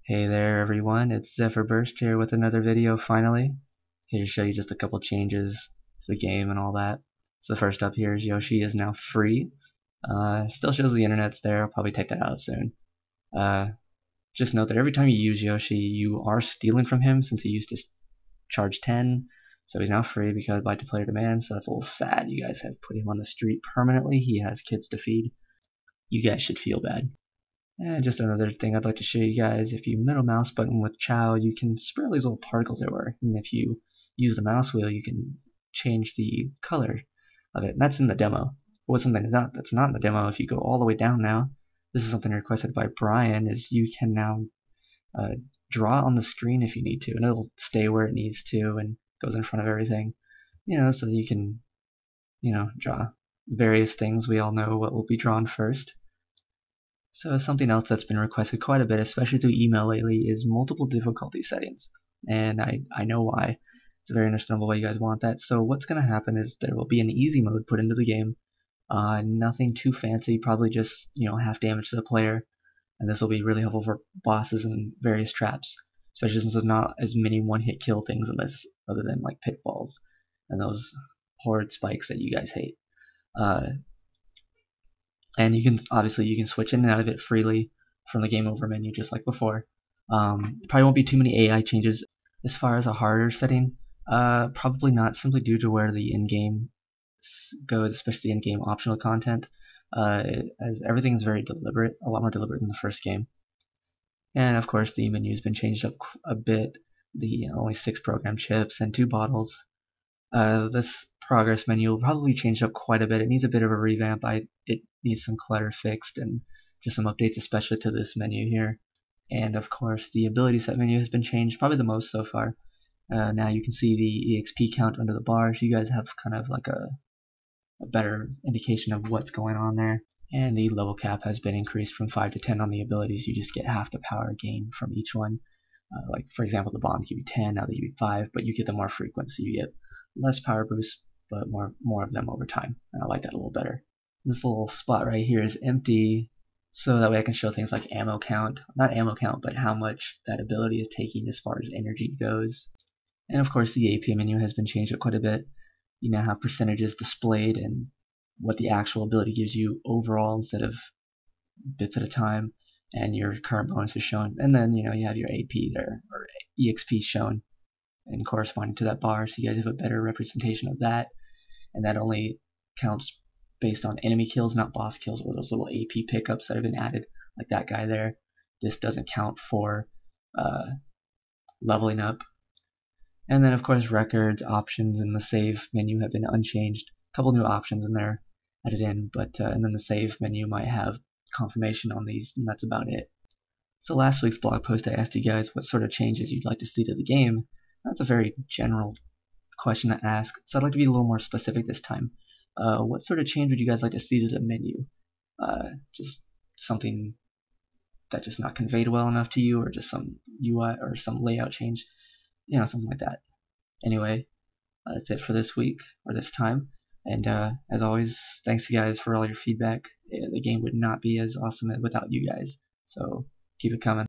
Hey there everyone, it's Zephyr Burst here with another video finally. Here to show you just a couple changes to the game and all that. So first up here is Yoshi is now free. Still shows the internet's there, I'll probably take that out soon. Just note that every time you use Yoshi, you are stealing from him since he used to charge 10. So he's now free because by player demand, so that's a little sad. You guys have put him on the street permanently, he has kids to feed. You guys should feel bad. And just another thing I'd like to show you guys, if you middle mouse button with Chow, you can spread these little particles everywhere. And if you use the mouse wheel, you can change the color of it. And that's in the demo. But what's something that's not in the demo, if you go all the way down now, this is something requested by Brian, is you can now draw on the screen if you need to. And it'll stay where it needs to and goes in front of everything. So you can, draw various things. We all know what will be drawn first. So something else that's been requested quite a bit, especially through email lately, is multiple difficulty settings. And I know why. It's very understandable why you guys want that. So what's going to happen is there will be an easy mode put into the game. Nothing too fancy, probably just half damage to the player. And this will be really helpful for bosses and various traps, especially since there's not as many one-hit kill things in this, other than like pitfalls and those horrid spikes that you guys hate. And you can switch in and out of it freely from the game over menu just like before. Probably won't be too many AI changes as far as a harder setting. Probably not, simply due to where the in-game goes, especially the in-game optional content, as everything is very deliberate, a lot more deliberate than the first game. And of course the menu has been changed up a bit. The only 6 program chips and 2 bottles. This progress menu will probably change up quite a bit. It needs a bit of a revamp. It needs some clutter fixed and just some updates, especially to this menu here. And of course, the ability set menu has been changed, probably the most so far. Now you can see the EXP count under the bar, so you guys have kind of like a better indication of what's going on there. And the level cap has been increased from 5 to 10 on the abilities. You just get half the power gain from each one. Like for example, the bomb give you 10, now they give you 5, but you get them more frequent, so you get less power boosts, but more of them over time. And I like that a little better. This little spot right here is empty, so that way I can show things like ammo count. Not ammo count, but how much that ability is taking as far as energy goes. And of course the AP menu has been changed up quite a bit. You now have percentages displayed and what the actual ability gives you overall instead of bits at a time. And your current bonus is shown. And then you have your AP there, or EXP shown and corresponding to that bar, so you guys have a better representation of that. And that only counts based on enemy kills, not boss kills, or those little AP pickups that have been added, like that guy there. This doesn't count for leveling up. And then of course records, options, and the save menu have been unchanged. A couple new options in there added in, but and then the save menu might have confirmation on these, and that's about it. So last week's blog post I asked you guys what sort of changes you'd like to see to the game. That's a very general question to ask, so I'd like to be a little more specific this time. What sort of change would you guys like to see to the menu? Just something that just not conveyed well enough to you, or just some UI or some layout change, something like that. Anyway, that's it for this week, or this time. And as always, thanks you guys for all your feedback. The game would not be as awesome without you guys, so keep it coming.